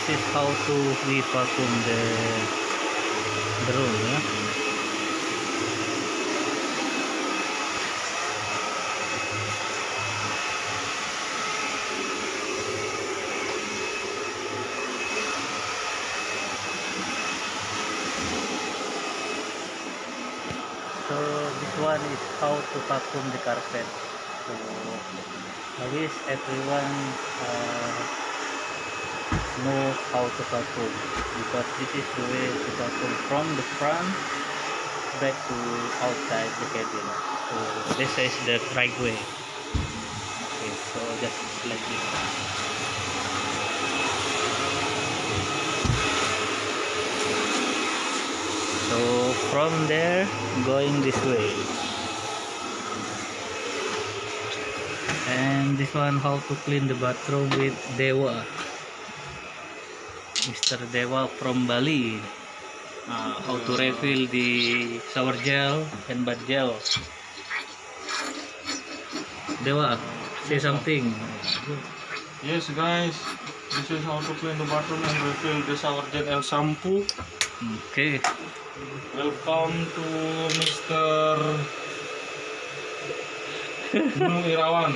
this is how to we vacuum the room, yeah? So this one is how to vacuum the carpet. So I wish everyone know how to vacuum, because this is the way to vacuum from the front back to outside the cabin. So this is the right way. Okay, so just like this. So from there, going this way. And this one, how to clean the bathroom with Dewa, Mr. Dewa from Bali. How to refill the shower gel and bath gel. Dewa, say something. Yes guys, this is how to clean the bathroom and refill the shower gel and shampoo. Okay. Welcome to Mr. Gunung Irawan.